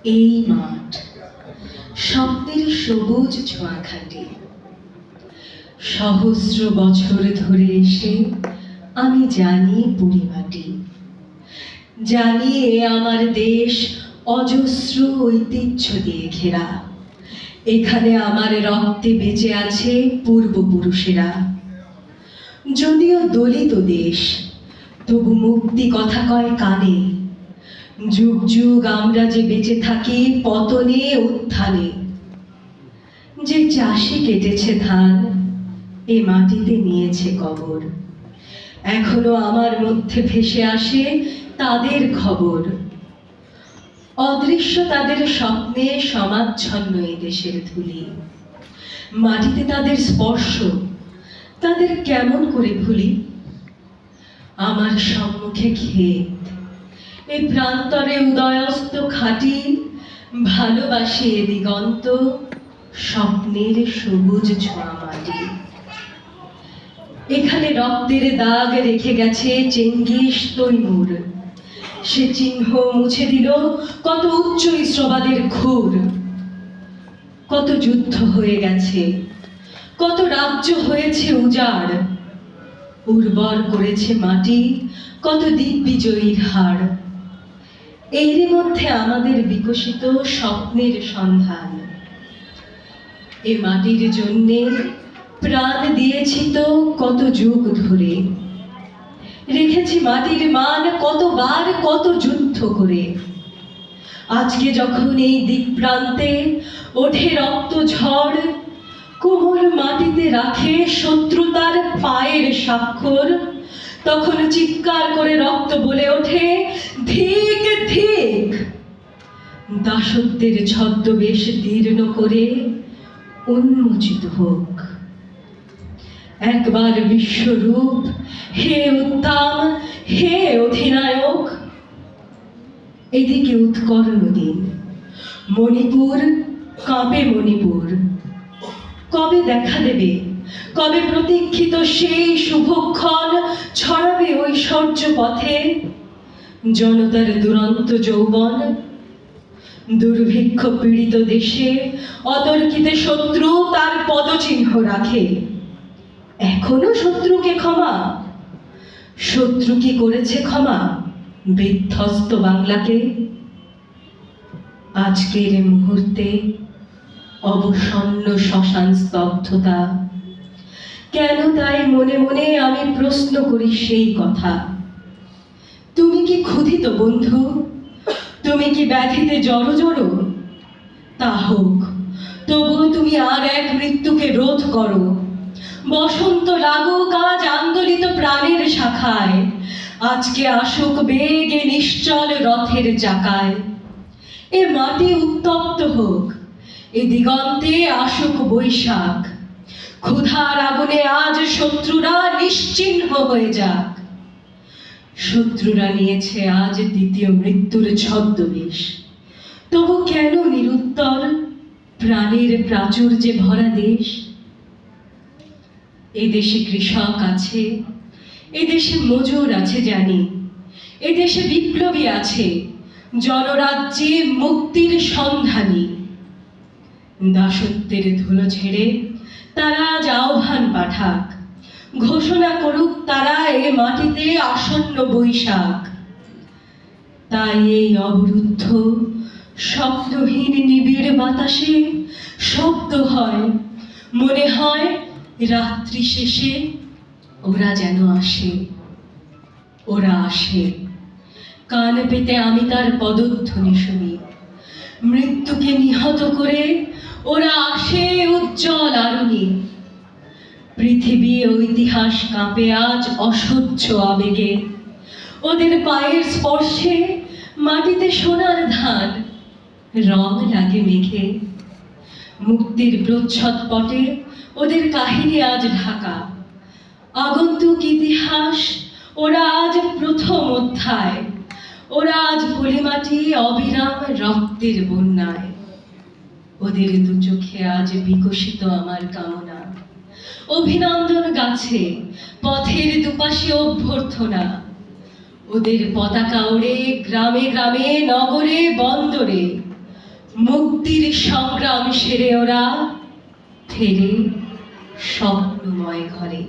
এই মাঠ স্বপ্নের সবুজ ছোঁয়াখাটি। সহস্র বছর ধরে এসে আমি জানি পরিমাটি, জানি এ আমার দেশ অজস্র ঐতিহ্য দিয়ে ঘেরা। এখানে আমার রক্তে বেঁচে আছে পূর্বপুরুষেরা। যদিও দলিত দেশ, তবু মুক্তি কথা কয় কানে। যুগ যুগ আমরা যে বেঁচে থাকি পতনে উত্থানে। যে চাষি কেটেছে ধান, এ মাটিতে নিয়েছে কবর। এখনো আমার মধ্যে ভেসে আসে তাদের খবর। অদৃশ্য তাদের স্বপ্নে সমাচ্ছন্ন এ দেশের ধুলি। মাটিতে তাদের স্পর্শ, তাদের কেমন করে ভুলি। আমার সম্মুখে ক্ষেত, এ প্রান্তরে উদয়স্ত খাঁটি। ভালোবাসি এ দিগন্ত, স্বপ্নের সবুজ ছোঁয়া মাটি। এখানে রক্তের দাগ রেখে গেছে চেঙ্গিস তৈমুর। সে চিহ্ন মুছে দিল কত উচ্চ ইস্রবাদের খুর। কত যুদ্ধ হয়ে গেছে, কত রাজ্য হয়েছে উজাড়। উর্বর করেছে মাটি কত দিগ্বিজয়ীর হাড়। এরই মধ্যে আমাদের বিকশিত স্বপ্নের সন্ধান। এ মাটির জন্যে প্রাণ দিয়েছি তো কত যুগ ধরে। রেখেছি মাটির মান কতবার কত যুদ্ধ করে। আজকে যখন এই দিক প্রান্তে ওঠে রক্ত ঝড়, কোমল মাটিতে রাখে শত্রুতার পায়ের স্বাক্ষর। তখন চিৎকার করে রক্ত বলে ওঠে, ধিক ধিক। দাসত্বের ছদ্মবেশ দীর্ণ করে উন্মোচিত হোক একবার বিশ্বরূপ। হে উত্তাম, হে অধিনায়ক। এদিকে উৎকর্ণ দিন, মণিপুর কাঁপে মণিপুর। কবে দেখা দেবে, কবে প্রতীক্ষিত সেই শুভক্ষণ ছড়াবে ঐশ্বর্য পথে জনতার দুরন্ত যৌবন। দুর্ভিক্ষ পীড়িত দেশে অতর্কিতে শত্রু তার পদচিহ্ন রাখে। এখনো শত্রুকে ক্ষমা? শত্রু কি করেছে ক্ষমা বিধ্বস্ত বাংলাকে? আজকের মুহূর্তে অবসন্ন শ্মশান স্তব্ধতা। কেন তাই মনে মনে আমি প্রশ্ন করি সেই কথা। তুমি কি ক্ষুধিত বন্ধু? তুমি কি ব্যাধিতে জড়ো জড়ো? তা হোক, তবুও তুমি আর এক মৃত্যুকে রোধ করো। বসন্ত লাগুক আজ আন্দোলিত প্রাণের শাখায়। আজকে আসুক বেগে নিশ্চল রথের চাকায়। এ মাটি উত্তপ্ত হোক, এ দিগন্তে আসুক বৈশাখ। ক্ষুধার আগুনে আজ শত্রুরা নিশ্চিহ্ন হয়ে যাক। শত্রুরা নিয়েছে আজ দ্বিতীয় মৃত্যুর ছদ্মবেশ। তবু কেন নিরুত্তর প্রাণের প্রাচুর্যে ভরা দেশ? এদেশে কৃষক আছে, এদেশে মজুর আছে জানি। এদেশে বিপ্লবী আছে, জনরাজ্যে মুক্তির সন্ধানী। দাসত্বের ধুলো ছেড়ে তারা আজ আহ্বান পাঠাক। ঘোষণা করুক তারা এ মাটিতে আসন্ন বৈশাখ। তাই এই অবরুদ্ধ শব্দহীন নিবিড় বাতাসে শব্দ হয়। মনে হয় রাত্রি শেষে ওরা যেন আসে। ওরা আসে, কান পেতে আমি তার পদধ্বনি শুনি। মৃত্যুকে নিহত করে ওরা আসে উজ্জ্বল আরণি। পৃথিবী ও ইতিহাস কাঁপে আজ অসহ্য আবেগে। ওদের পায়ের স্পর্শে মাটিতে সোনার ধান রং লাগে মেঘে। মুক্তির প্রচ্ছদ পটে ওদের কাহিনী আজ ঢাকা। আগন্তুক ইতিহাস ওরা আজ প্রথম অধ্যায়। ওরা আজ পলিমাটি অবিরাম রক্তের বন্যায়। ওদের দু চোখে আজ বিকশিত আমার কামনা। অভিনন্দন গাছে পথের দুপাশে অভ্যর্থনা। ওদের পতাকা ওড়ে গ্রামে গ্রামে নগরে বন্দরে। মুক্তির সংগ্রাম সেরে ওরা ফেরে স্বপ্নময় ঘরে।